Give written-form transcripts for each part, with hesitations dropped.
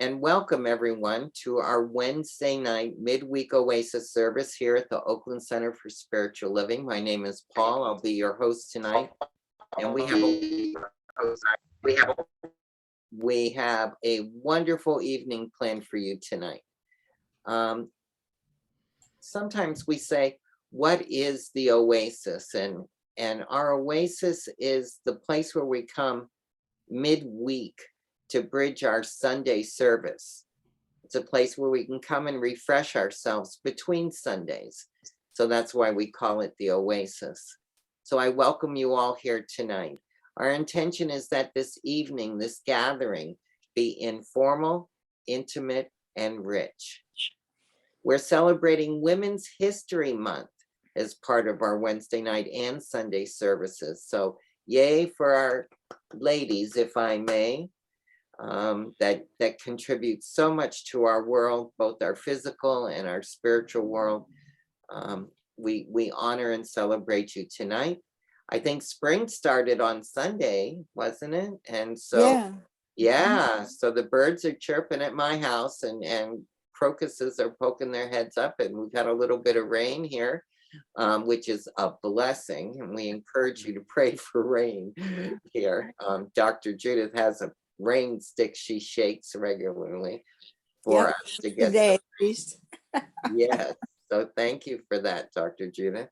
and welcome everyone to our Wednesday night midweek Oasis service here at the Oakland Center for Spiritual Living. My name is Paul. I'll be your host tonight, and we have a wonderful evening planned for you tonight. Sometimes we say, what is the oasis? And our oasis is the place where we come midweek to bridge our Sunday service. It's a place where we can come and refresh ourselves between Sundays. So that's why we call it the oasis. So I welcome you all here tonight. Our intention is that this evening, this gathering, be informal, intimate, and rich. We're celebrating Women's History Month as part of our Wednesday night and Sunday services. So yay for our ladies, if I may, that contribute so much to our world, both our physical and our spiritual world. We honor and celebrate you tonight. I think spring started on Sunday, wasn't it? And so, yeah, so the birds are chirping at my house and crocuses are poking their heads up, and we've had a little bit of rain here, which is a blessing. And we encourage you to pray for rain here. Dr. Judith has a rain stick she shakes regularly for us to get days. Yes, so thank you for that, Dr. Judith.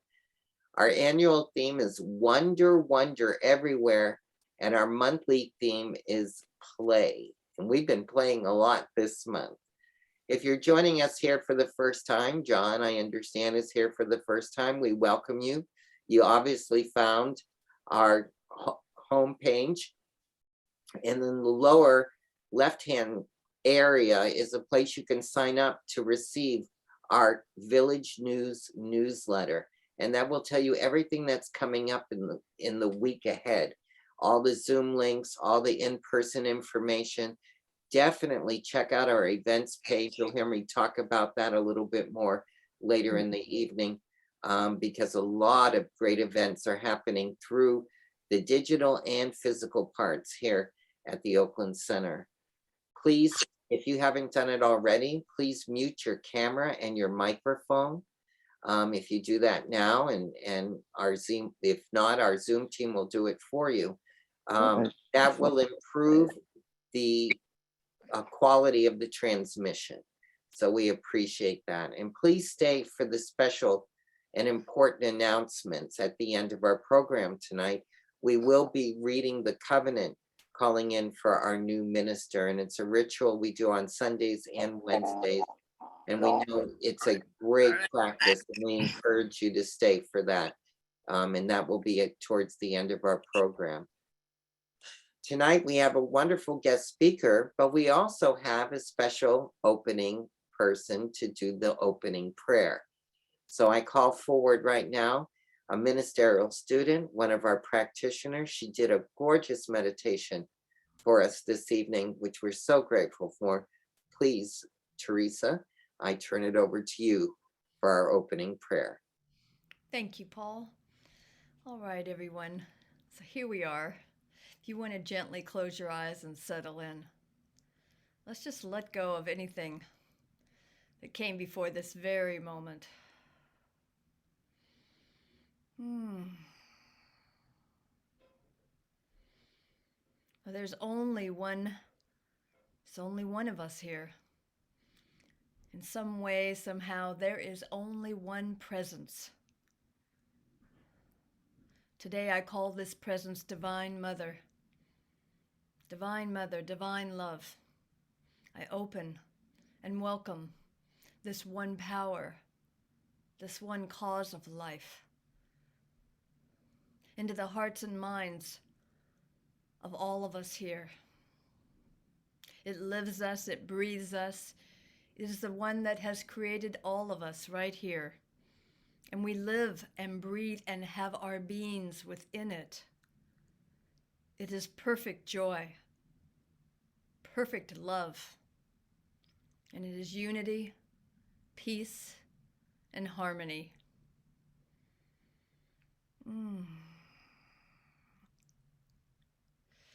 Our annual theme is Wonder, Wonder Everywhere, and our monthly theme is Play. And we've been playing a lot this month. If you're joining us here for the first time, John, I understand, is here for the first time. We welcome you. You obviously found our homepage. And in the lower left-hand area is a place you can sign up to receive our Village News newsletter. And that will tell you everything that's coming up in the week ahead. All the Zoom links, all the in-person information. Definitely check out our events page. You'll hear me talk about that a little bit more later in the evening, because a lot of great events are happening through the digital and physical parts here at the Oakland Center. Please, if you haven't done it already, please mute your camera and your microphone. If you do that now, and our Zoom, if not, our Zoom team will do it for you. That will improve the quality of the transmission. So we appreciate that. And please stay for the special and important announcements at the end of our program tonight. We will be reading the covenant, calling in for our new minister. And it's a ritual we do on Sundays and Wednesdays. And we know it's a great practice, and we encourage you to stay for that. And that will be towards the end of our program. Tonight, we have a wonderful guest speaker, but we also have a special opening person to do the opening prayer. So I call forward right now a ministerial student, one of our practitioners. She did a gorgeous meditation for us this evening, which we're so grateful for. Please, Teresa, I turn it over to you for our opening prayer. Thank you, Paul. All right, everyone. So here we are. If you want to gently close your eyes and settle in, let's just let go of anything that came before this very moment. Well, there's only one of us here. In some way, somehow, there is only one presence. Today I call this presence Divine Mother. Divine Mother, Divine Love. I open and welcome this one power, this one cause of life, into the hearts and minds of all of us here. It lives us, it breathes us. It is the one that has created all of us right here. And we live and breathe and have our beings within it. It is perfect joy, perfect love, and it is unity, peace, and harmony.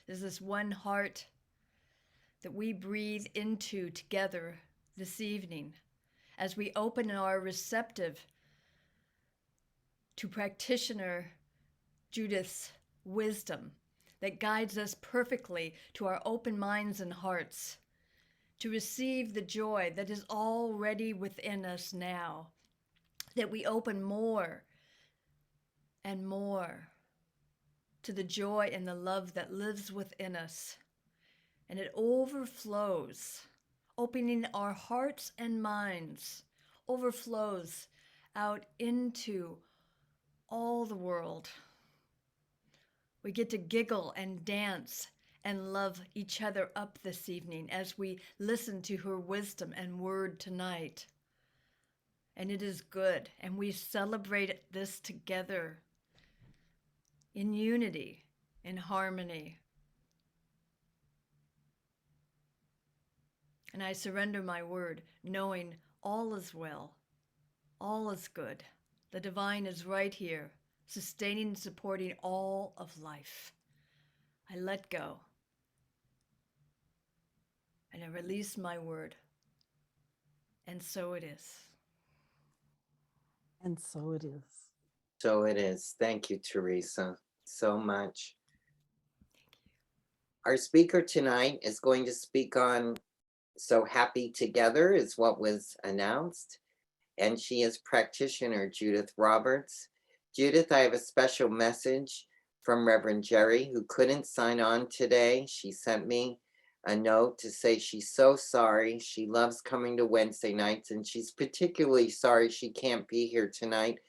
There's this one heart, that we breathe into together this evening as we open our receptive to Practitioner Judith's wisdom that guides us perfectly to our open minds and hearts, to receive the joy that is already within us now, that we open more and more to the joy and the love that lives within us. And it overflows, opening our hearts and minds, overflows out into all the world. We get to giggle and dance and love each other up this evening as we listen to her wisdom and word tonight. And it is good, and we celebrate this together in unity, in harmony. And I surrender my word, knowing all is well, all is good. The divine is right here, sustaining and supporting all of life. I let go, and I release my word, and so it is. And so it is. So it is. Thank you, Teresa, so much. Our speaker tonight is going to speak on So Happy Together is what was announced. And she is Practitioner Judith Roberts. Judith, I have a special message from Reverend Jerry, who couldn't sign on today. She sent me a note to say she's so sorry. She loves coming to Wednesday nights, and she's particularly sorry she can't be here tonight.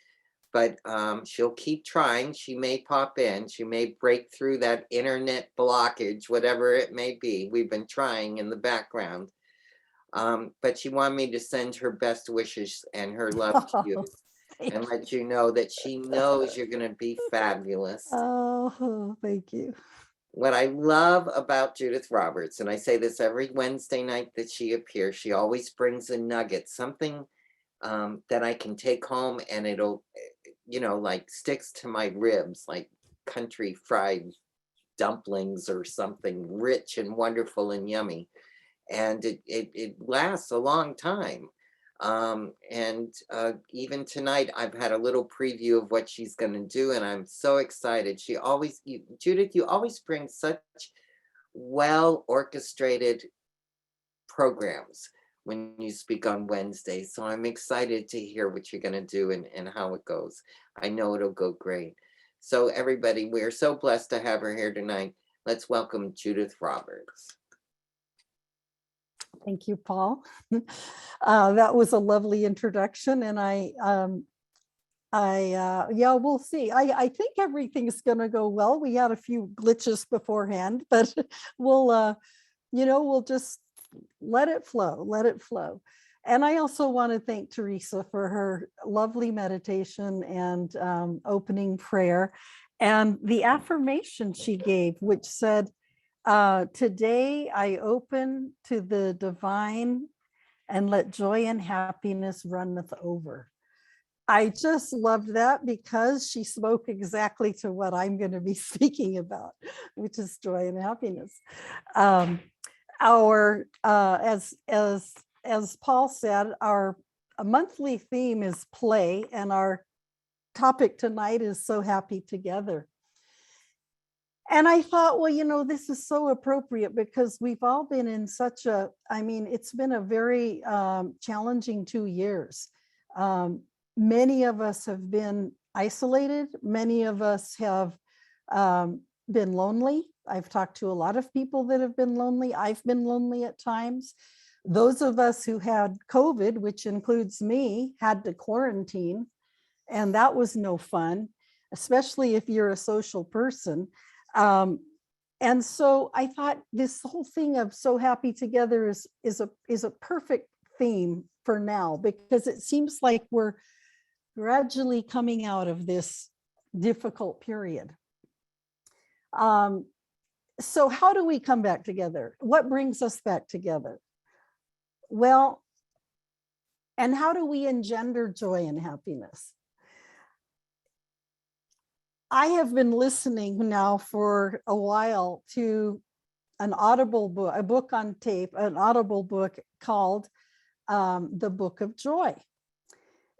But she'll keep trying. She may pop in. She may break through that internet blockage, whatever it may be. We've been trying in the background. But she wanted me to send her best wishes and her love to you and let you know that she knows you're going to be fabulous. Oh, thank you. What I love about Judith Roberts, and I say this every Wednesday night that she appears, she always brings a nugget, something that I can take home, and it'll, like sticks to my ribs, like country fried dumplings or something rich and wonderful and yummy. And it lasts a long time. Even tonight, I've had a little preview of what she's going to do, and I'm so excited. Judith, you always bring such well orchestrated programs when you speak on Wednesday. So I'm excited to hear what you're going to do and how it goes. I know it'll go great. So everybody, we're so blessed to have her here tonight. Let's welcome Judith Roberts. Thank you, Paul. That was a lovely introduction, and yeah, we'll see. I think everything's going to go well. We had a few glitches beforehand, but we'll just let it flow. And I also want to thank Teresa for her lovely meditation and opening prayer, and the affirmation she gave, which said, today I open to the divine and let joy and happiness runneth over. I just loved that because she spoke exactly to what I'm going to be speaking about, which is joy and happiness. As Paul said, our monthly theme is play, and our topic tonight is So Happy Together. And I thought, well, this is so appropriate because we've all been in it's been a very challenging 2 years. Many of us have been isolated. Many of us have been lonely. I've talked to a lot of people that have been lonely. I've been lonely at times. Those of us who had COVID, which includes me, had to quarantine, and that was no fun, especially if you're a social person. And so I thought this whole thing of So Happy Together is a perfect theme for now, because it seems like we're gradually coming out of this difficult period. So how do we come back together? What brings us back together? Well, and how do we engender joy and happiness? I have been listening now for a while to an audible book, a book on tape, an audible book called The Book of Joy.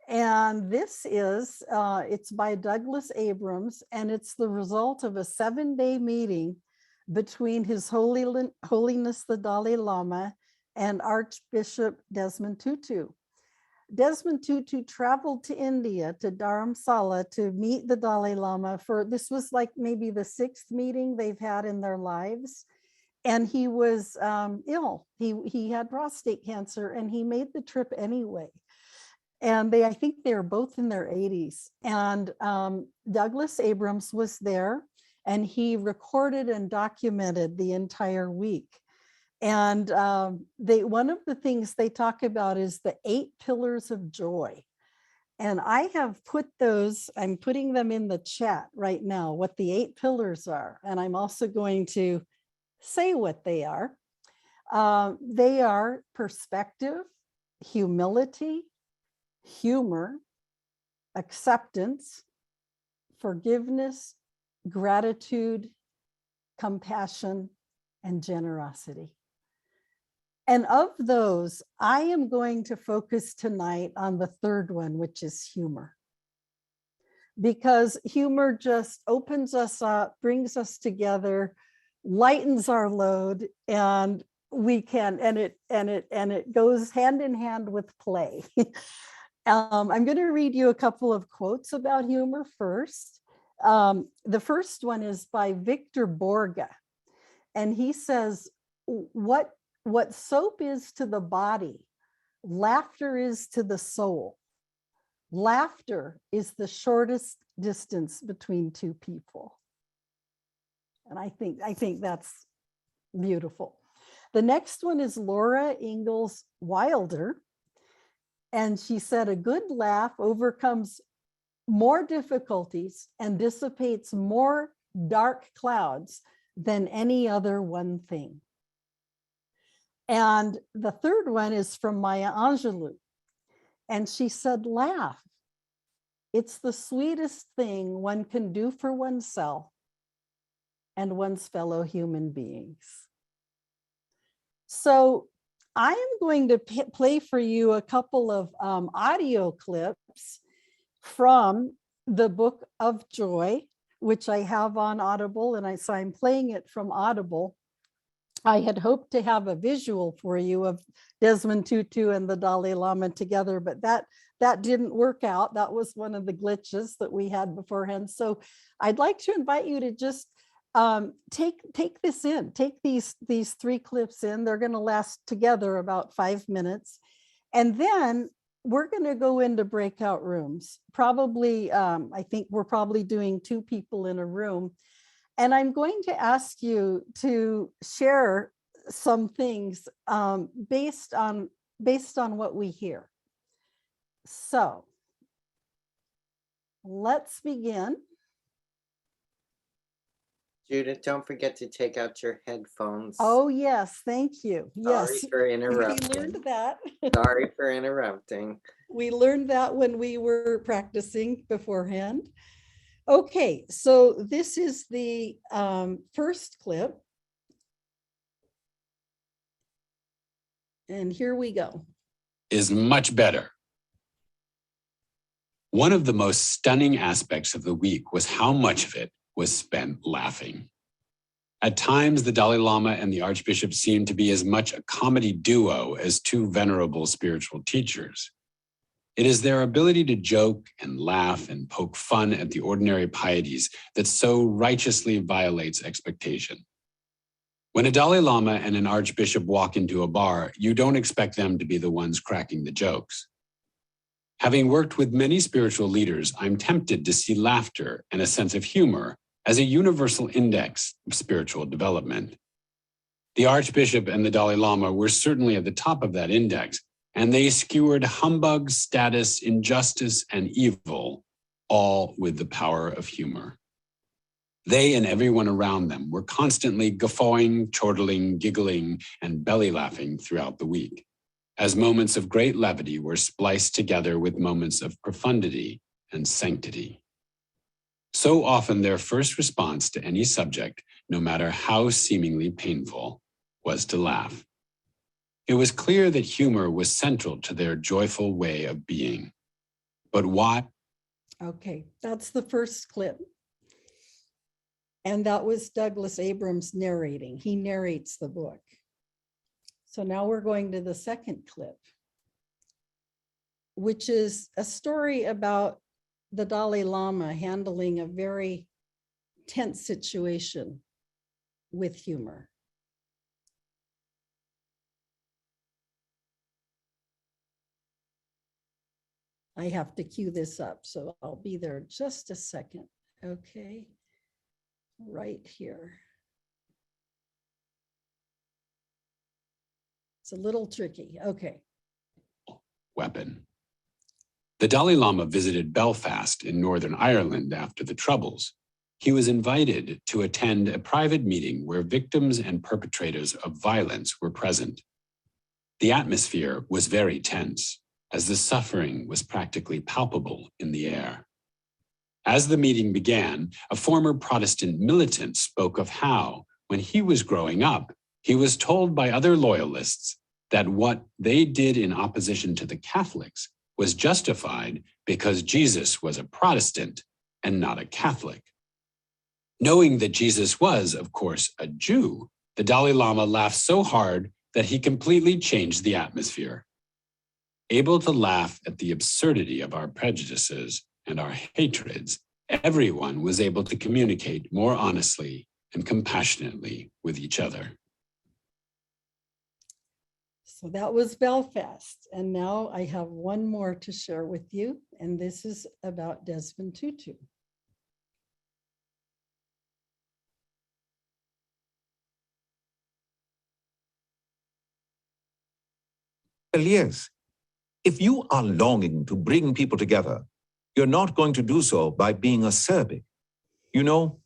And this is, it's by Douglas Abrams, and it's the result of a 7-day meeting between His Holiness the Dalai Lama and Archbishop Desmond Tutu. Desmond Tutu traveled to India, to Dharamsala, to meet the Dalai Lama for, this was like maybe the 6th meeting they've had in their lives. And he was ill. He had prostate cancer, and he made the trip anyway. And I think they were both in their 80s. And Douglas Abrams was there, and he recorded and documented the entire week. And one of the things they talk about is the 8 pillars of joy. And I have put those, I'm putting them in the chat right now, what the 8 pillars are. And I'm also going to say what they are. They are perspective, humility, humor, acceptance, forgiveness, gratitude, compassion, and generosity. And of those, I am going to focus tonight on the 3rd one, which is humor. Because humor just opens us up, brings us together, lightens our load, and we can, and it goes hand in hand with play. I'm going to read you a couple of quotes about humor first. The first one is by Victor Borge, and he says, what soap is to the body, laughter is to the soul. Laughter is the shortest distance between 2 people. And I think that's beautiful. The next one is Laura Ingalls Wilder. And she said, a good laugh overcomes more difficulties and dissipates more dark clouds than any other one thing. And the 3rd one is from Maya Angelou. And she said, laugh. It's the sweetest thing one can do for oneself and one's fellow human beings. So I am going to play for you a couple of audio clips from the Book of Joy, which I have on Audible, and so I'm playing it from Audible. I had hoped to have a visual for you of Desmond Tutu and the Dalai Lama together, but that didn't work out. That was one of the glitches that we had beforehand. So I'd like to invite you to just take this in, take these 3 clips in. They're going to last together about 5 minutes. And then we're going to go into breakout rooms. Probably, I think we're probably doing 2 people in a room. And I'm going to ask you to share some things based on what we hear. So let's begin. Judith, don't forget to take out your headphones. Oh, yes. Thank you. Sorry Yes. for We interrupting. learned that. Sorry for interrupting. We learned that when we were practicing beforehand. Okay, so this is the first clip. And here we go. Is much better. One of the most stunning aspects of the week was how much of it was spent laughing. At times, the Dalai Lama and the Archbishop seemed to be as much a comedy duo as 2 venerable spiritual teachers. It is their ability to joke and laugh and poke fun at the ordinary pieties that so righteously violates expectation. When a Dalai Lama and an Archbishop walk into a bar, you don't expect them to be the ones cracking the jokes. Having worked with many spiritual leaders, I'm tempted to see laughter and a sense of humor as a universal index of spiritual development. The Archbishop and the Dalai Lama were certainly at the top of that index, and they skewered humbug, status, injustice, and evil, all with the power of humor. They and everyone around them were constantly guffawing, chortling, giggling, and belly laughing throughout the week, as moments of great levity were spliced together with moments of profundity and sanctity. So often their first response to any subject, no matter how seemingly painful, was to laugh. It was clear that humor was central to their joyful way of being. But why? Okay, that's the first clip. And that was Douglas Abrams narrating. He narrates the book. So now we're going to the second clip, which is a story about the Dalai Lama handling a very tense situation with humor. I have to cue this up, so I'll be there just a second. Okay, right here. It's a little tricky. Okay. Weapon. The Dalai Lama visited Belfast in Northern Ireland after the Troubles. He was invited to attend a private meeting where victims and perpetrators of violence were present. The atmosphere was very tense, as the suffering was practically palpable in the air. As the meeting began, a former Protestant militant spoke of how, when he was growing up, he was told by other loyalists that what they did in opposition to the Catholics was justified because Jesus was a Protestant and not a Catholic. Knowing that Jesus was, of course, a Jew, the Dalai Lama laughed so hard that he completely changed the atmosphere. Able to laugh at the absurdity of our prejudices and our hatreds, everyone was able to communicate more honestly and compassionately with each other. So that was Belfast. And now I have one more to share with you. And this is about Desmond Tutu. Well, yes. If you are longing to bring people together, you're not going to do so by being acerbic. You know,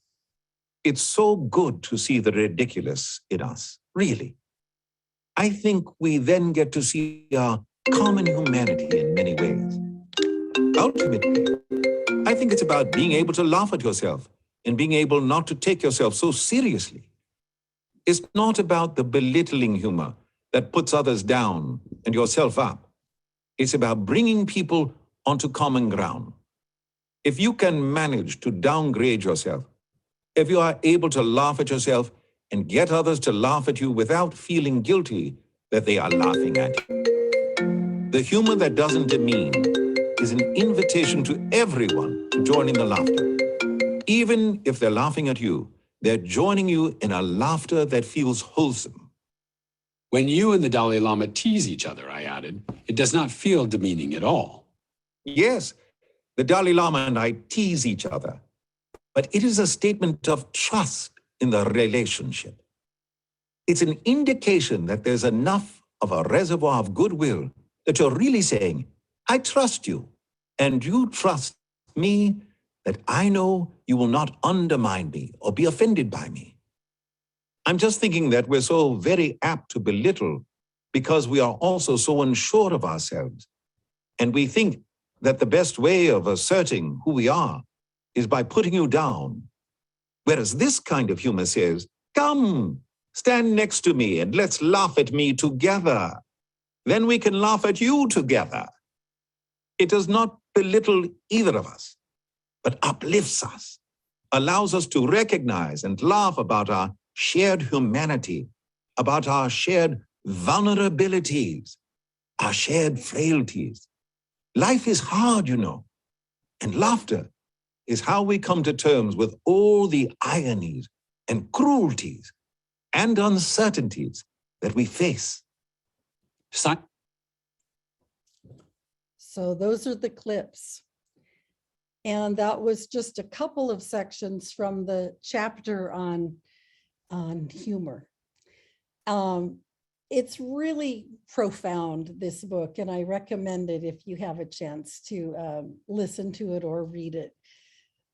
it's so good to see the ridiculous in us, really. I think we then get to see our common humanity in many ways. Ultimately, I think it's about being able to laugh at yourself and being able not to take yourself so seriously. It's not about the belittling humor that puts others down and yourself up. It's about bringing people onto common ground. If you can manage to downgrade yourself, if you are able to laugh at yourself and get others to laugh at you without feeling guilty that they are laughing at you. The humor that doesn't demean is an invitation to everyone to join in the laughter. Even if they're laughing at you, they're joining you in a laughter that feels wholesome. When you and the Dalai Lama tease each other, I added, it does not feel demeaning at all. Yes, the Dalai Lama and I tease each other, but it is a statement of trust in the relationship. It's an indication that there's enough of a reservoir of goodwill that you're really saying, I trust you, and you trust me, that I know you will not undermine me or be offended by me. I'm just thinking that we're so very apt to belittle because we are also so unsure of ourselves. And we think that the best way of asserting who we are is by putting you down. Whereas this kind of humor says, come, stand next to me and let's laugh at me together. Then we can laugh at you together. It does not belittle either of us, but uplifts us, allows us to recognize and laugh about our shared humanity, about our shared vulnerabilities, our shared frailties. Life is hard, you know, and laughter is how we come to terms with all the ironies and cruelties and uncertainties that we face. So those are the clips. And that was just a couple of sections from the chapter on humor. It's really profound, this book, and I recommend it if you have a chance to listen to it or read it.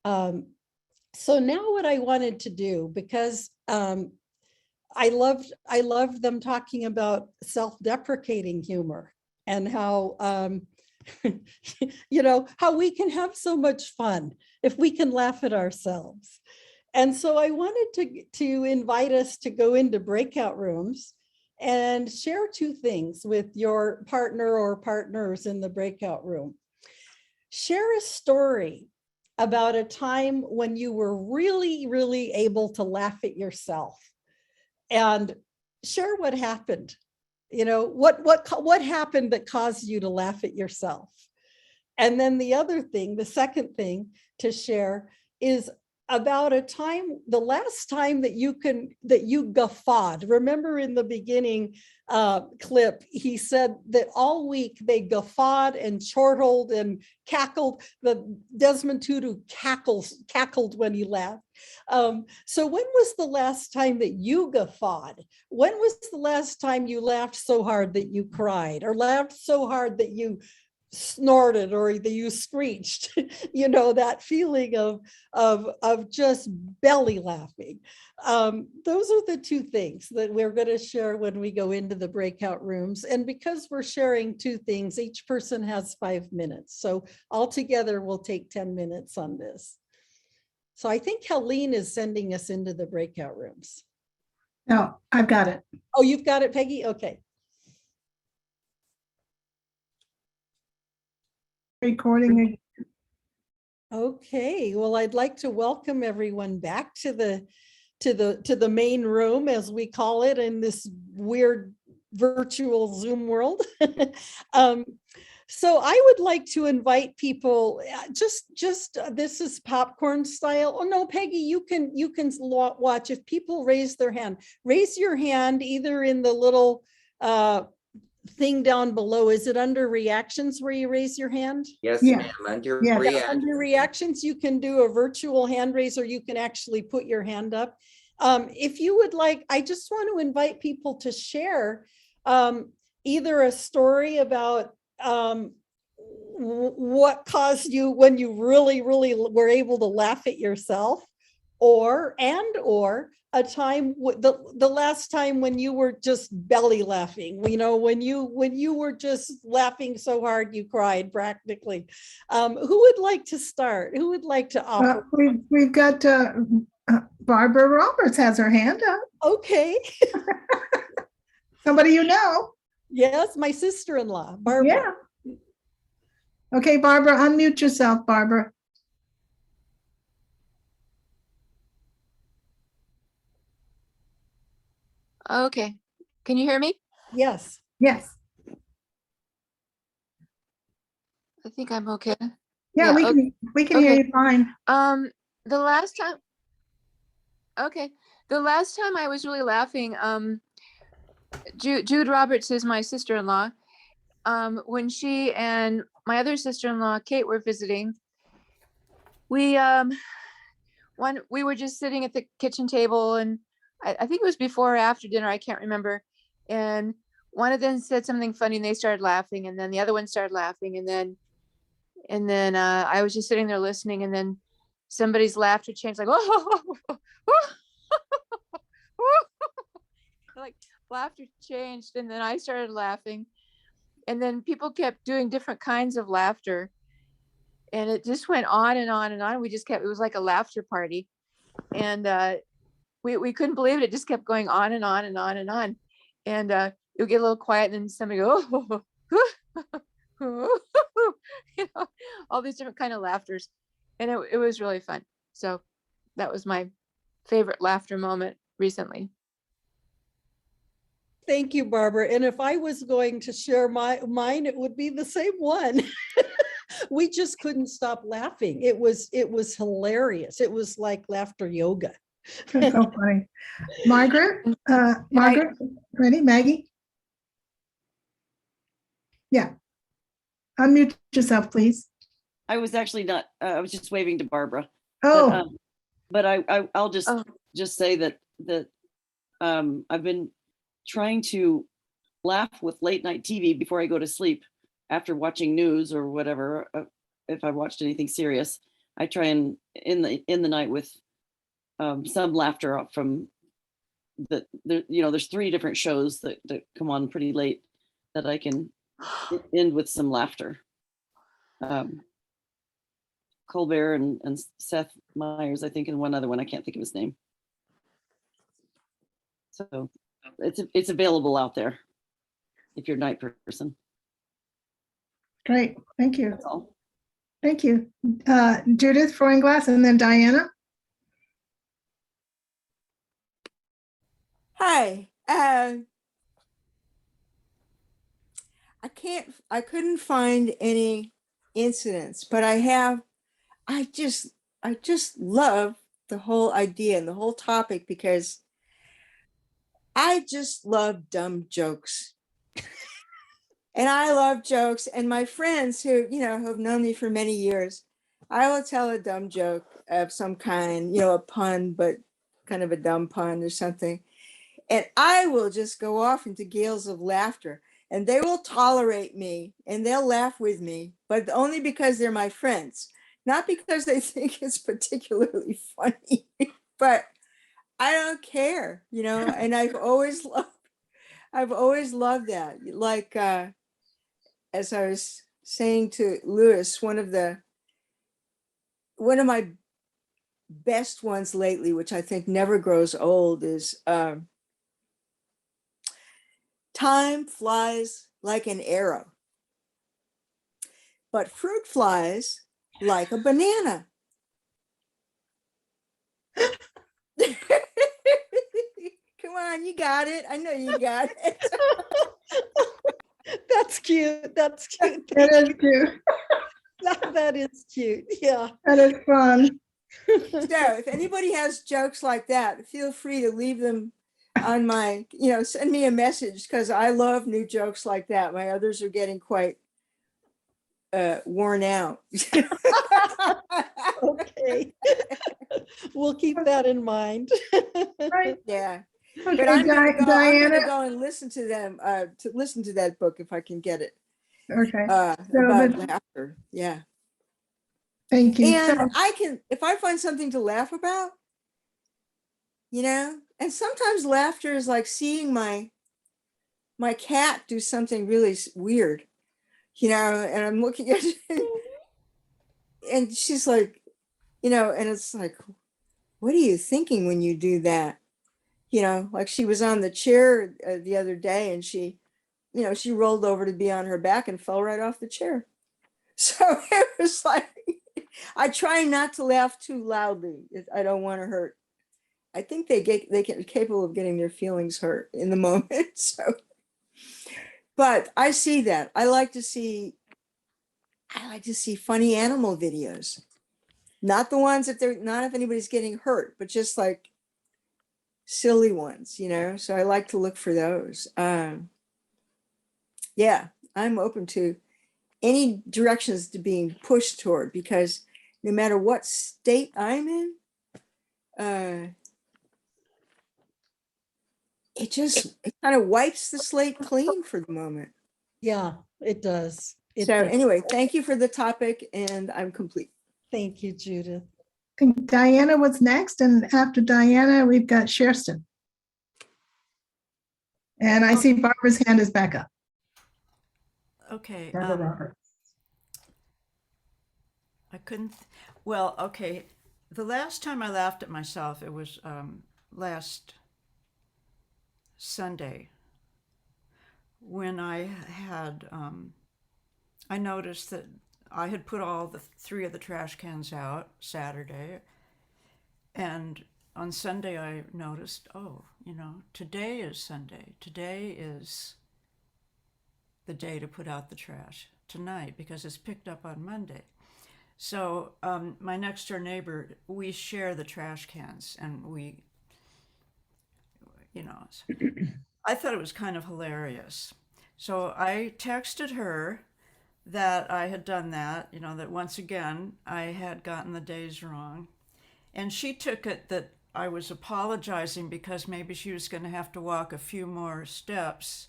So now what I wanted to do, because I loved them talking about self-deprecating humor and how, you know, how we can have so much fun if we can laugh at ourselves. And so I wanted to invite us to go into breakout rooms and share two things with your partner or partners in the breakout room. Share a story about a time when you were really, really able to laugh at yourself, and share what happened. You know, what happened that caused you to laugh at yourself? And then the other thing, the second thing to share is about a time, the last time that you guffawed. Remember in the beginning clip, he said that all week they guffawed and chortled and cackled. The Desmond Tutu cackled when he laughed. So when was the last time that you guffawed? When was the last time you laughed so hard that you cried, or laughed so hard that you snorted or that you screeched? You know, that feeling of just belly laughing. Those are the two things that we're going to share when we go into the breakout rooms. And because we're sharing two things, each person has 5 minutes. So altogether we'll take 10 minutes on this. So I think Helene is sending us into the breakout rooms. No, I've got it. Oh, you've got it, Peggy? Okay. Recording. Okay, well, I'd like to welcome everyone back to the main room, as we call it, in this weird virtual Zoom world. So I would like to invite people, this is popcorn style. Oh no, Peggy, you can watch. If people raise their hand, raise your hand either in the little thing down below. Is it under reactions where you raise your hand? Yes, Yeah. ma'am. Under Yeah, reaction. Under reactions, you can do a virtual hand raise, or you can actually put your hand up. If you would like, I just want to invite people to share either a story about what caused you when you really, really were able to laugh at yourself, or a time, the last time when you were just belly laughing, you know, when you were just laughing so hard you cried practically. Who would like to start? Who would like to offer? We've got Barbara Roberts has her hand up. Okay. Somebody you know. Yes, my sister-in-law, Barbara. Yeah. Okay, Barbara, unmute yourself, Barbara. Okay. Can you hear me? Yes. Yes. I think I'm okay. Yeah, Yeah, we can hear okay. you fine. The last time, okay. The last time I was really laughing, Jude Roberts is my sister-in-law. When she and my other sister-in-law, Kate, were visiting, we were just sitting at the kitchen table, and I think it was before or after dinner, I can't remember. And one of them said something funny and they started laughing, and then the other one started laughing, and then I was just sitting there listening, and then somebody's laughter changed, like, oh, like laughter changed, and then I started laughing, and then people kept doing different kinds of laughter, and it just went on and on and on. We just kept, it was like a laughter party, and we couldn't believe it. It just kept going on and on and on and on, and it would get a little quiet, and then somebody go, oh, you know, all these different kind of laughters, and it was really fun. So that was my favorite laughter moment recently. Thank you, Barbara. And if I was going to share mine, it would be the same one. We just couldn't stop laughing. It was hilarious. It was like laughter yoga. That's so funny. Margaret, ready? Maggie? Yeah. Unmute yourself, please. I was actually not, I was just waving to Barbara. Oh, But I'll just say that I've been trying to laugh with late night TV before I go to sleep after watching news or whatever. If I watched anything serious, I try and in the night with some laughter up from there's 3 different shows that come on pretty late that I can end with some laughter. Colbert and Seth Meyers, I think, and one other one. I can't think of his name. So it's available out there if you're a night person. Great, thank you. That's all. Thank you. Judith Freundglass and then Diana. Hi. I couldn't find any incidents, but I just love the whole idea and the whole topic because I just love dumb jokes. And I love jokes, and my friends who have known me for many years, I will tell a dumb joke of some kind, a pun, but kind of a dumb pun or something. And I will just go off into gales of laughter, and they will tolerate me and they'll laugh with me, but only because they're my friends, not because they think it's particularly funny, but I don't care, and I've always loved that. Like, as I was saying to Lewis, one of my best ones lately, which I think never grows old, is time flies like an arrow, but fruit flies like a banana. Come on, you got it. I know you got it. That's cute. That's cute. That is cute. That is cute. Yeah. That is fun. So if anybody has jokes like that, feel free to leave them on my, send me a message, because I love new jokes like that. My others are getting quite worn out. Okay. We'll keep that in mind. Right. Yeah. Okay, But I'm gonna Diana. go and listen to them, to listen to that book if I can get it. Okay. About laughter. Yeah. Thank you. And if I find something to laugh about, and sometimes laughter is like seeing my cat do something really weird, and I'm looking at it and she's like, and it's like, what are you thinking when you do that? Like she was on the chair the other day and she rolled over to be on her back and fell right off the chair. So it was like, I try not to laugh too loudly. I don't want to hurt. I think they get capable of getting their feelings hurt in the moment. So, but I see that. I like to see funny animal videos. Not the ones that not if anybody's getting hurt, but just like silly ones, so I like to look for those. Yeah, I'm open to any directions to being pushed toward, because no matter what state I'm in, it kind of wipes the slate clean for the moment. Yeah, it does. Anyway, thank you for the topic, and I'm complete. Thank you, Judith. I think Diana was next, and after Diana, we've got Sherston. And I see Barbara's hand is back up. Okay. Barbara Roberts. I couldn't. Well, okay. The last time I laughed at myself, it was last Sunday when I had. I noticed that I had put all three of the trash cans out Saturday, and on Sunday I noticed, today is Sunday. Today is the day to put out the trash, tonight, because it's picked up on Monday. So my next door neighbor, we share the trash cans, and we, I thought it was kind of hilarious. So I texted her that I had done that, that once again, I had gotten the days wrong. And she took it that I was apologizing because maybe she was going to have to walk a few more steps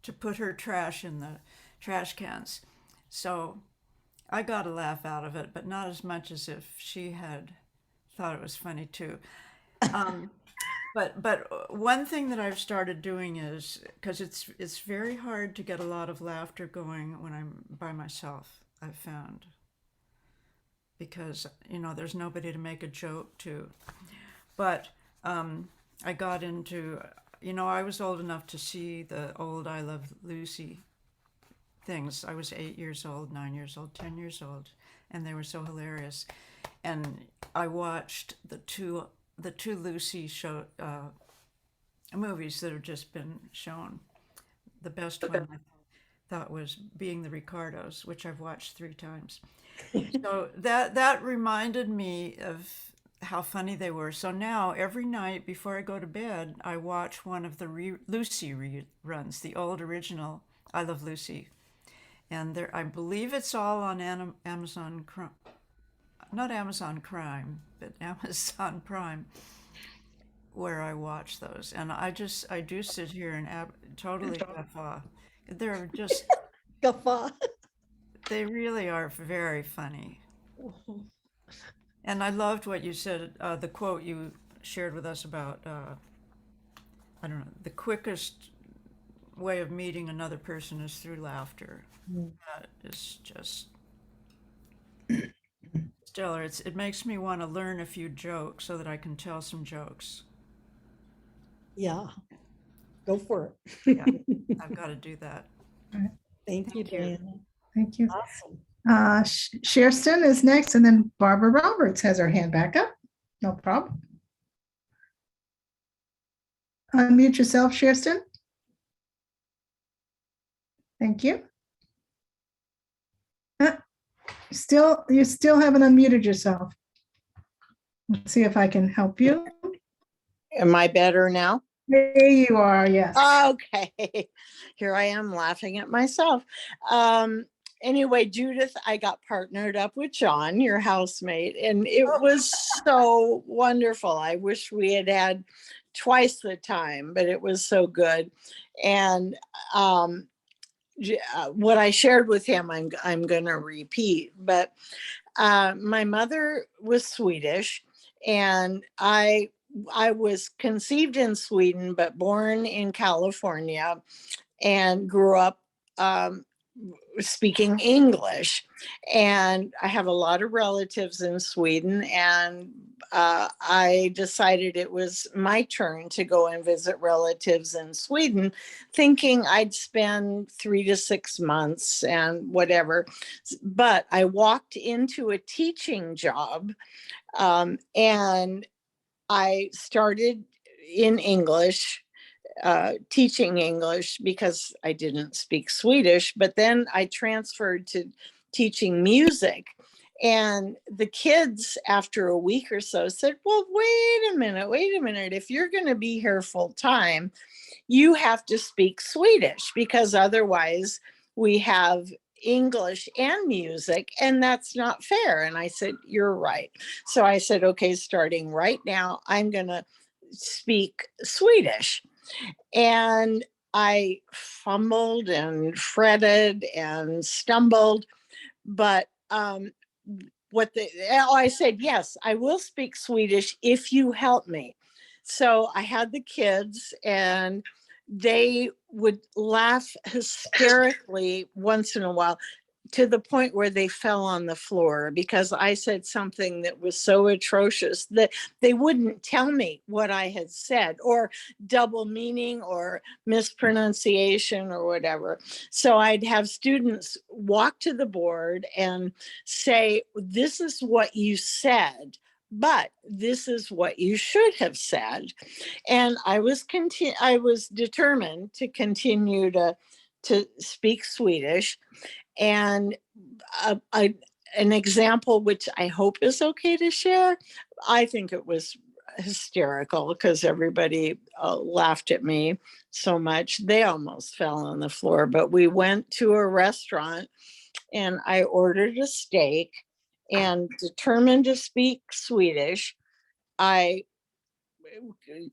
to put her trash in the trash cans. So I got a laugh out of it, but not as much as if she had thought it was funny too. But one thing that I've started doing is, because it's very hard to get a lot of laughter going when I'm by myself, I've found. because, you know, there's nobody to make a joke to. But I got into, you know, I was old enough to see the old I Love Lucy things. I was 8 years old, 9 years old, 10 years old, and they were so hilarious. And I watched the two Lucy show movies that have just been shown. The best one I thought was Being the Ricardos, which I've watched 3 times. So that reminded me of how funny they were. So now every night before I go to bed, I watch one of the Lucy reruns, the old original I Love Lucy. And there, I believe it's all on Amazon, not Amazon Crime, but Amazon Prime, where I watch those. And I do sit here and totally guffaw. They're just, Guffaw. they really are very funny. And I loved what you said, the quote you shared with us about, I don't know, the quickest way of meeting another person is through laughter. That is just stellar. It makes me want to learn a few jokes so that I can tell some jokes. Yeah, go for it. Yeah, I've got to do that. Thank you, Thank you. Diana. Thank you. Awesome. Sherston is next, and then Barbara Roberts has her hand back up. No problem. Unmute yourself, Sherston. Thank you. You still haven't unmuted yourself. Let's see if I can help you. Am I better now? There you are, yes. Okay. Here I am laughing at myself. Anyway, Judith, I got partnered up with John, your housemate, and it was so wonderful. I wish we had had twice the time, but it was so good. And what I shared with him, I'm going to repeat, but my mother was Swedish, and I was conceived in Sweden, but born in California, and grew up speaking English. And I have a lot of relatives in Sweden, and I decided it was my turn to go and visit relatives in Sweden, thinking I'd spend 3 to 6 months and whatever. But I walked into a teaching job, and I started in English, teaching English because I didn't speak Swedish, but then I transferred to teaching music. And the kids, after a week or so, said, well, wait a minute. If you're going to be here full time, you have to speak Swedish, because otherwise we have English and music, and that's not fair. And I said, you're right. So I said, okay, starting right now, I'm going to speak Swedish. And I fumbled and fretted and stumbled, but I said, yes, I will speak Swedish if you help me. So I had the kids, and they would laugh hysterically once in a while, to the point where they fell on the floor because I said something that was so atrocious that they wouldn't tell me what I had said, or double meaning or mispronunciation or whatever. So I'd have students walk to the board and say, this is what you said, but this is what you should have said. And I was determined to continue to speak Swedish. And an example, which I hope is okay to share, I think it was hysterical because everybody laughed at me so much. They almost fell on the floor. But we went to a restaurant, and I ordered a steak, and determined to speak Swedish, I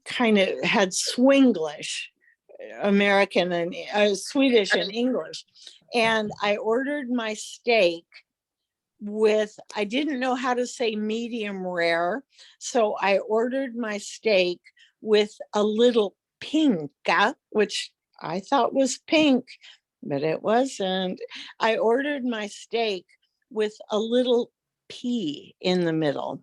kind of had Swinglish, American and Swedish and English. And I ordered my steak with, I didn't know how to say medium rare. So I ordered my steak with a little pinka, which I thought was pink, but it wasn't. I ordered my steak with a little P in the middle.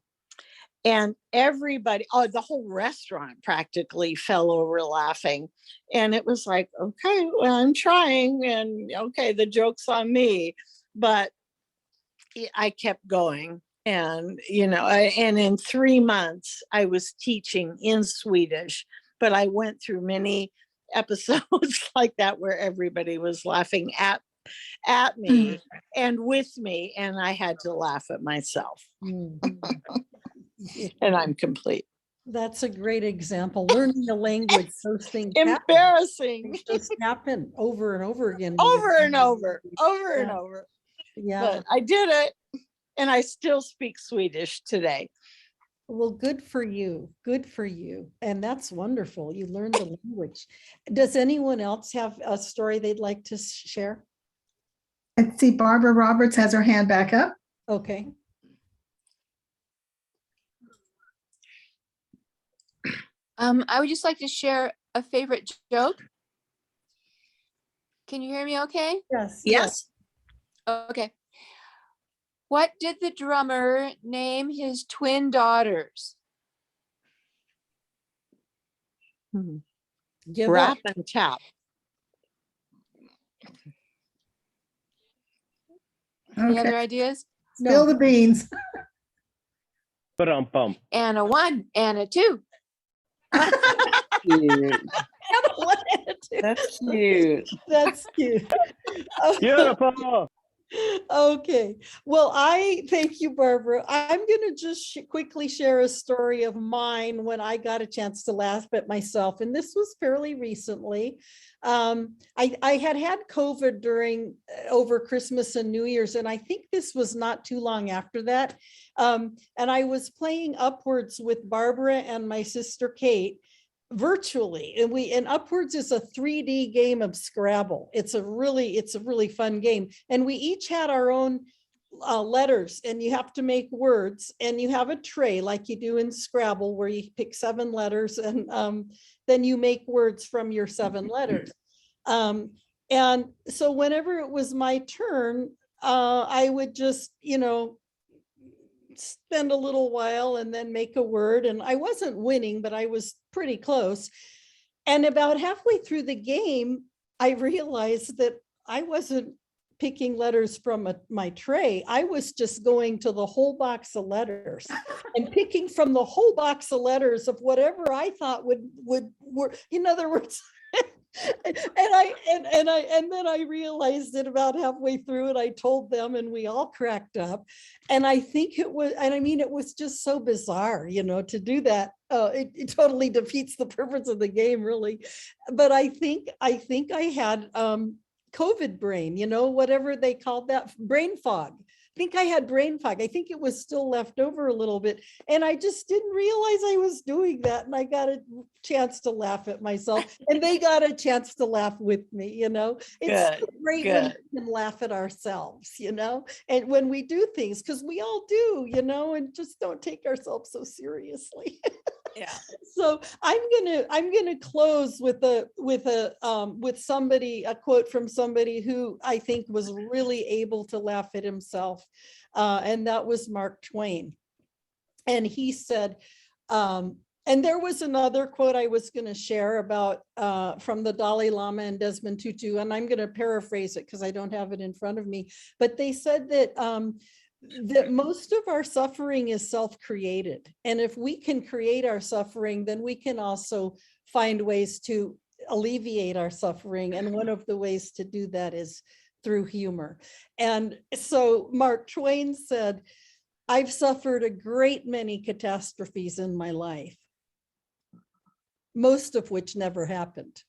And everybody, oh, the whole restaurant practically fell over laughing. And it was like, okay, well, I'm trying, and okay, the joke's on me. But I kept going. And, and in 3 months, I was teaching in Swedish, but I went through many episodes like that where everybody was laughing at me and with me, and I had to laugh at myself. And I'm complete. That's a great example. Learning a language, those things Embarrassing. They just happen over and over again. Over and over and over. Yeah. But I did it, and I still speak Swedish today. Well, good for you. Good for you. And that's wonderful. You learned the language. Does anyone else have a story they'd like to share? I see Barbara Roberts has her hand back up. Okay. I would just like to share a favorite joke. Can you hear me okay? Yes. Yes. Okay. What did the drummer name his twin daughters? Give Rap up. and tap. Any other Okay, ideas? spill the beans. Ba-dum-bum. And a 1 and a 2. Cute. That's cute. That's cute. Beautiful. Okay. Well, I thank you, Barbara. I'm going to just quickly share a story of mine when I got a chance to laugh at myself. And this was fairly recently. I had COVID during over Christmas and New Year's, and I think this was not too long after that. And I was playing Upwards with Barbara and my sister Kate virtually, and Upwards is a 3D game of Scrabble. It's a really fun game, and we each had our own letters, and you have to make words, and you have a tray like you do in Scrabble where you pick 7 letters, and then you make words from your 7 letters. And so whenever it was my turn, I would just spend a little while and then make a word, and I wasn't winning, but I was pretty close. And about halfway through the game, I realized that I wasn't picking letters from my tray. I was just going to the whole box of letters and picking from the whole box of letters of whatever I thought would work. In other words, and then I realized it about halfway through, and I told them, and we all cracked up. And I think it was, and I mean, it was just so bizarre, to do that. It totally defeats the purpose of the game, really. But I think I had COVID brain, whatever they called that, brain fog. I think I had brain fog. I think it was still left over a little bit. And I just didn't realize I was doing that. And I got a chance to laugh at myself, and they got a chance to laugh with me, It's so great when we can laugh at ourselves, and when we do things, because we all do, and just don't take ourselves so seriously. Yeah. So I'm gonna close with a quote from somebody who I think was really able to laugh at himself, and that was Mark Twain. And he said, and there was another quote I was going to share about from the Dalai Lama and Desmond Tutu, and I'm going to paraphrase it because I don't have it in front of me. But they said that that most of our suffering is self-created. And if we can create our suffering, then we can also find ways to alleviate our suffering. And one of the ways to do that is through humor. And so Mark Twain said, "I've suffered a great many catastrophes in my life, most of which never happened."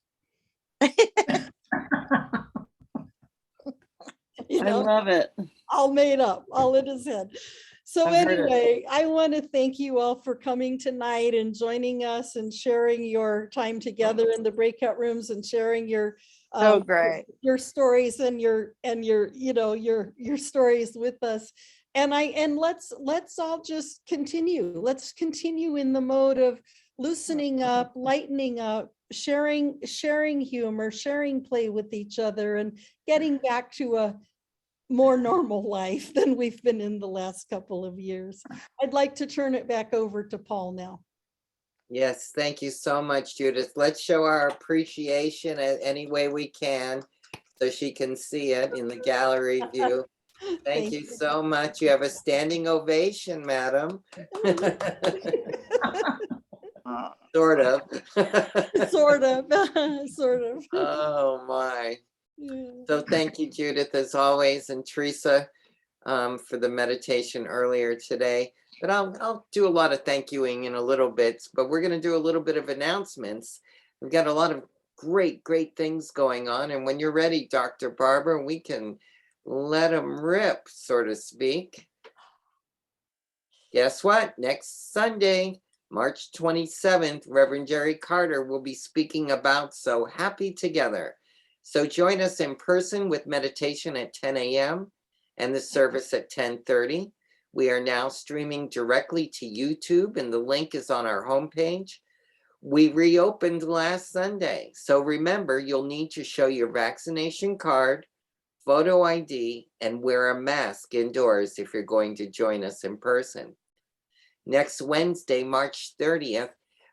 I love it. All made up, all in his head. So anyway, I want to thank you all for coming tonight and joining us and sharing your time together in the breakout rooms and sharing your great. Your stories and your stories with us. And let's all just continue. Let's continue in the mode of loosening up, lightening up, sharing humor, sharing play with each other, and getting back to more normal life than we've been in the last couple of years. I'd like to turn it back over to Paul now. Yes, thank you so much, Judith. Let's show our appreciation any way we can so she can see it in the gallery view. Thank you so much. You have a standing ovation, madam. Sort of. Sort of, sort of. Oh my. Yeah. So thank you, Judith, as always, and Teresa for the meditation earlier today. But I'll do a lot of thank youing in a little bit, but we're going to do a little bit of announcements. We've got a lot of great things going on. And when you're ready, Dr. Barbara, we can let them rip, so to speak. Guess what? Next Sunday, March 27th, Reverend Jerry Carter will be speaking about So Happy Together. So join us in person with meditation at 10 a.m. and the service at 10:30. We are now streaming directly to YouTube, and the link is on our homepage. We reopened last Sunday, so remember, you'll need to show your vaccination card, photo ID, and wear a mask indoors if you're going to join us in person. Next Wednesday, March 30th,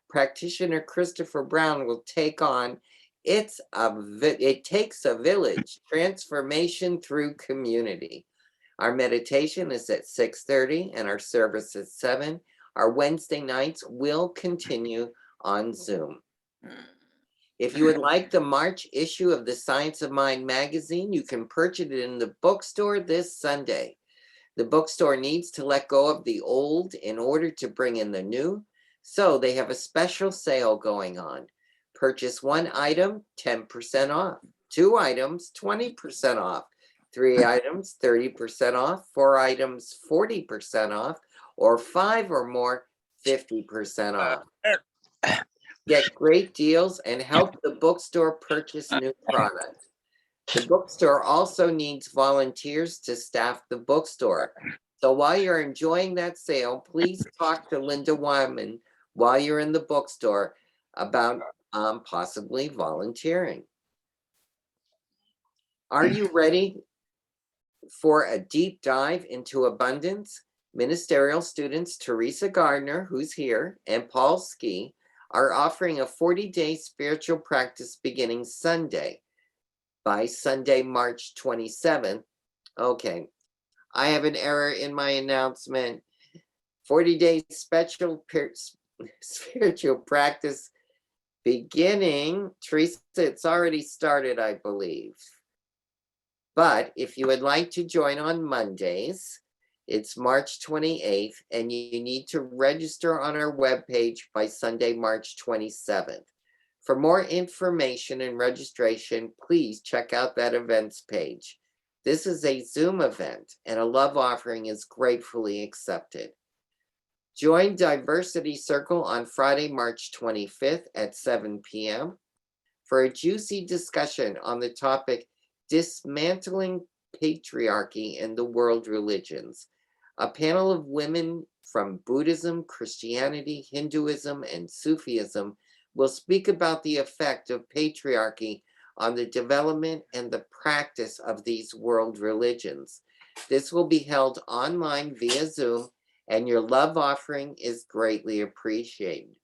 practitioner Christopher Brown will take on It Takes a Village, Transformation Through Community. Our meditation is at 6:30 and our service at 7. Our Wednesday nights will continue on Zoom. If you would like the March issue of the Science of Mind magazine, you can purchase it in the bookstore this Sunday. The bookstore needs to let go of the old in order to bring in the new, so they have a special sale going on. Purchase one item, 10% off. 2 items, 20% off. 3 items, 30% off. 4 items, 40% off. Or 5 or more, 50% off. Get great deals and help the bookstore purchase new product. The bookstore also needs volunteers to staff the bookstore. So while you're enjoying that sale, please talk to Linda Wyman while you're in the bookstore about possibly volunteering. Are you ready for a deep dive into abundance? Ministerial students Teresa Gardner, who's here, and Paul Ski are offering a 40-day spiritual practice beginning Sunday. By Sunday, March 27th. Okay, I have an error in my announcement. 40-day spiritual practice beginning, Teresa, it's already started, I believe. But if you would like to join on Mondays, it's March 28th, and you need to register on our webpage by Sunday, March 27th. For more information and registration, please check out that events page. This is a Zoom event, and a love offering is gratefully accepted. Join Diversity Circle on Friday, March 25th at 7 p.m. for a juicy discussion on the topic Dismantling Patriarchy in the World Religions. A panel of women from Buddhism, Christianity, Hinduism, and Sufism will speak about the effect of patriarchy on the development and the practice of these world religions. This will be held online via Zoom, and your love offering is greatly appreciated.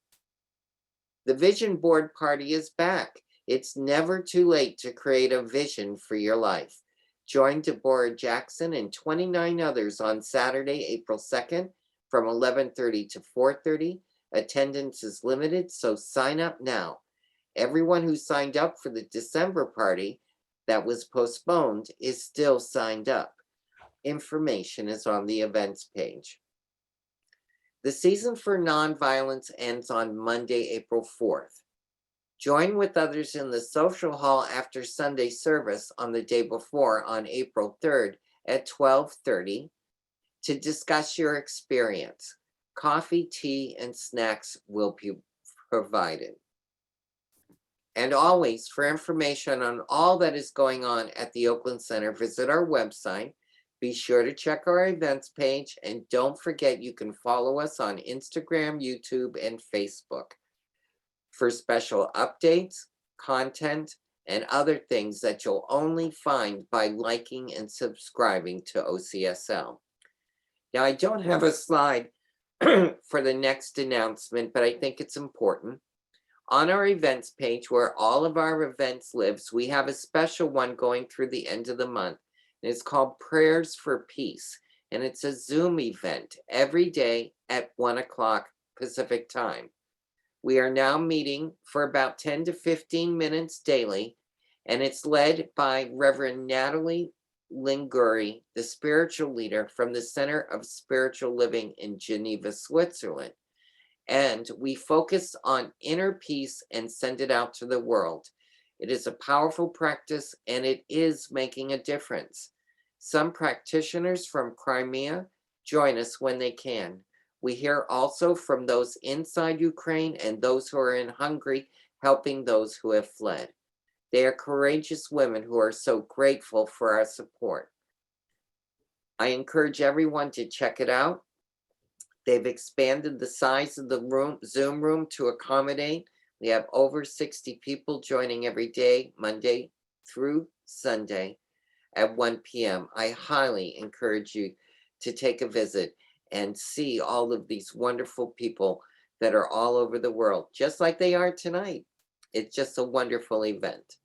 The Vision Board Party is back. It's never too late to create a vision for your life. Join Deborah Jackson and 29 others on Saturday, April 2nd from 11:30 to 4:30. Attendance is limited, so sign up now. Everyone who signed up for the December party that was postponed is still signed up. Information is on the events page. The season for nonviolence ends on Monday, April 4th. Join with others in the social hall after Sunday service on the day before on April 3rd at 12:30 to discuss your experience. Coffee, tea, and snacks will be provided. And always, for information on all that is going on at the Oakland Center, visit our website. Be sure to check our events page, and don't forget you can follow us on Instagram, YouTube, and Facebook. For special updates, content, and other things that you'll only find by liking and subscribing to OCSL. Now, I don't have a slide for the next announcement, but I think it's important. On our events page, where all of our events lives, we have a special one going through the end of the month. And it's called Prayers for Peace. And it's a Zoom event every day at 1 o'clock Pacific time. We are now meeting for about 10 to 15 minutes daily, and it's led by Reverend Natalie Linguri, the spiritual leader from the Center of Spiritual Living in Geneva, Switzerland. And we focus on inner peace and send it out to the world. It is a powerful practice, and it is making a difference. Some practitioners from Crimea join us when they can. We hear also from those inside Ukraine and those who are in Hungary, helping those who have fled. They are courageous women who are so grateful for our support. I encourage everyone to check it out. They've expanded the size of the Zoom room to accommodate. We have over 60 people joining every day, Monday through Sunday at 1 p.m. I highly encourage you to take a visit and see all of these wonderful people that are all over the world, just like they are tonight. It's just a wonderful event.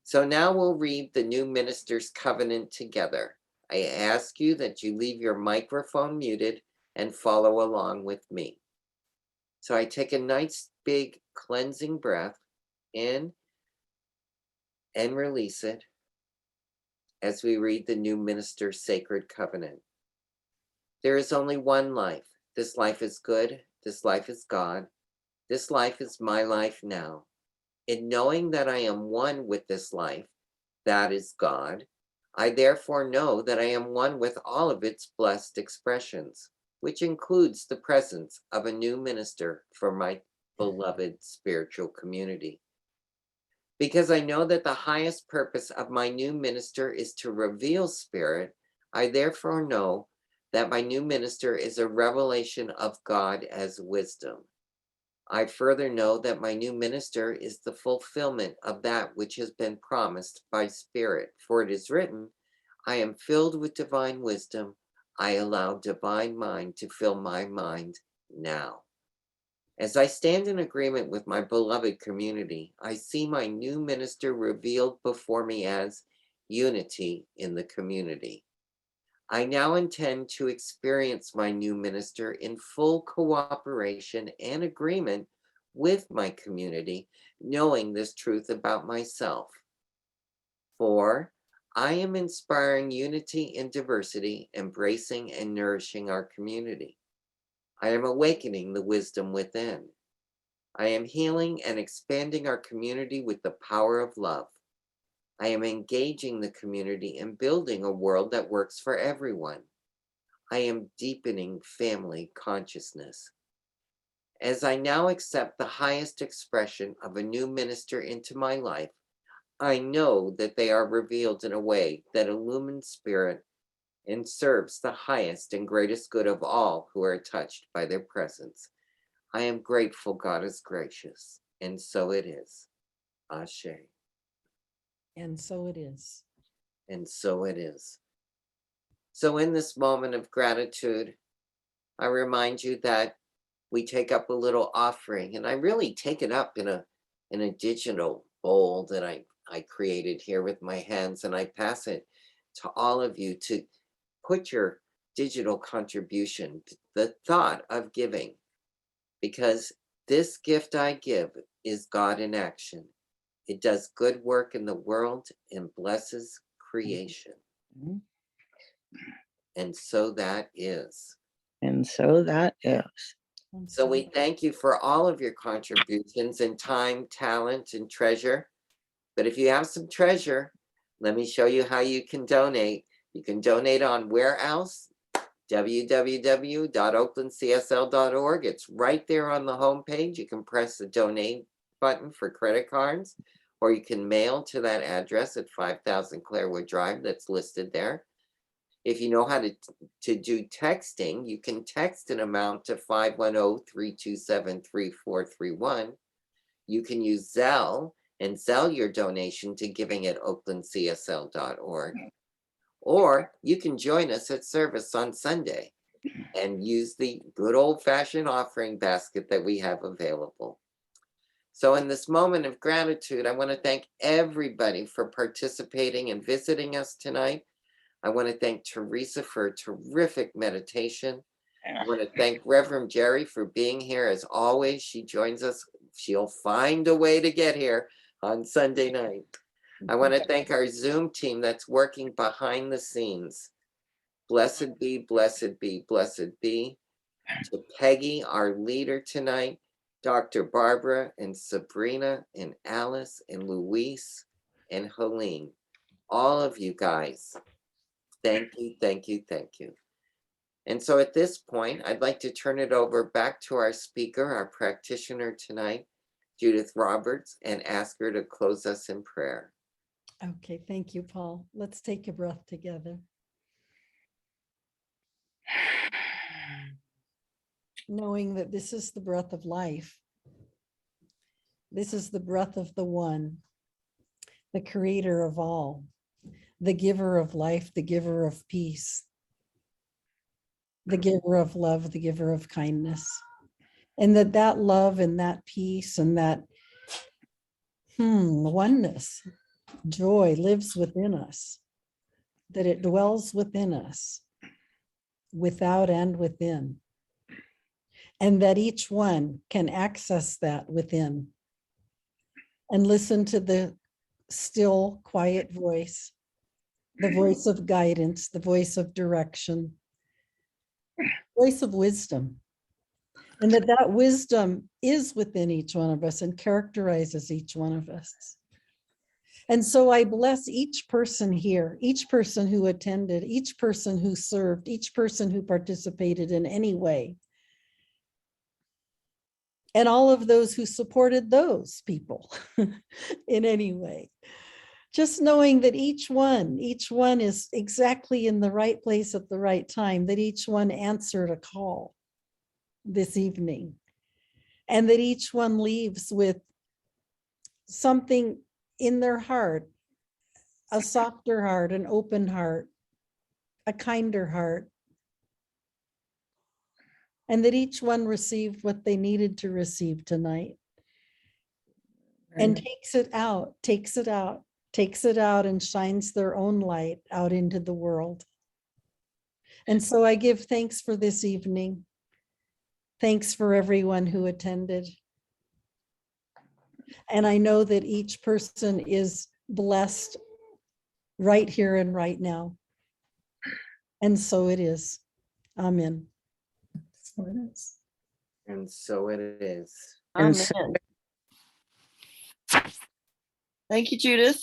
So now we'll read the new minister's covenant together. I ask you that you leave your microphone muted and follow along with me. So I take a nice big cleansing breath in and release it as we read the new minister's sacred covenant. There is only one life. This life is good. This life is God. This life is my life now. In knowing that I am one with this life, that is God, I therefore know that I am one with all of its blessed expressions, which includes the presence of a new minister for my beloved spiritual community. Because I know that the highest purpose of my new minister is to reveal spirit, I therefore know that my new minister is a revelation of God as wisdom. I further know that my new minister is the fulfillment of that which has been promised by Spirit. For it is written, I am filled with divine wisdom. I allow divine mind to fill my mind now. As I stand in agreement with my beloved community, I see my new minister revealed before me as unity in the community. I now intend to experience my new minister in full cooperation and agreement with my community, knowing this truth about myself. For I am inspiring unity in diversity, embracing and nourishing our community. I am awakening the wisdom within. I am healing and expanding our community with the power of love. I am engaging the community and building a world that works for everyone. I am deepening family consciousness. As I now accept the highest expression of a new minister into my life, I know that they are revealed in a way that illumines spirit and serves the highest and greatest good of all who are touched by their presence. I am grateful God is gracious, and so it is. Ashe. And so it is. And so it is. So in this moment of gratitude, I remind you that we take up a little offering, and I really take it up in a digital bowl that I created here with my hands, and I pass it to all of you to put your digital contribution, the thought of giving, because this gift I give is God in action. It does good work in the world and blesses creation. Mm-hmm. And so that is. And so that is. So we thank you for all of your contributions and time, talent, and treasure. But if you have some treasure, let me show you how you can donate. You can donate on where else? www.oaklandcsl.org. It's right there on the homepage. You can press the donate button for credit cards, or you can mail to that address at 5000 Clarewood Drive that's listed there. If you know how to do texting, you can text an amount to 510-327-3431. You can use Zelle and sell your donation to giving@oaklandcsl.org. Or you can join us at service on Sunday and use the good old-fashioned offering basket that we have available. So in this moment of gratitude, I want to thank everybody for participating and visiting us tonight. I want to thank Teresa for a terrific meditation. I want to thank Reverend Jerry for being here. As always, she joins us. She'll find a way to get here on Sunday night. I want to thank our Zoom team that's working behind the scenes. Blessed be, blessed be, blessed be. To Peggy, our leader tonight, Dr. Barbara and Sabrina and Alice and Luis and Helene. All of you guys, thank you, thank you, thank you. And so at this point, I'd like to turn it over back to our speaker, our practitioner tonight, Judith Roberts, and ask her to close us in prayer. Okay, thank you, Paul. Let's take a breath together. Knowing that this is the breath of life. This is the breath of the One, the creator of all, the giver of life, the giver of peace, the giver of love, the giver of kindness. And that love and that peace and that oneness, joy lives within us, that it dwells within us, without and within. And that each one can access that within and listen to the still, quiet voice, the voice of guidance, the voice of direction, voice of wisdom. And that wisdom is within each one of us and characterizes each one of us. And so I bless each person here, each person who attended, each person who served, each person who participated in any way. And all of those who supported those people in any way. Just knowing that each one is exactly in the right place at the right time, that each one answered a call this evening, and that each one leaves with something in their heart, a softer heart, an open heart, a kinder heart, and that each one received what they needed to receive tonight and takes it out and shines their own light out into the world. And so I give thanks for this evening. Thanks for everyone who attended. And I know that each person is blessed right here and right now. And so it is. Amen. So it is. And so it is. And Amen. so- Thank you, Judith.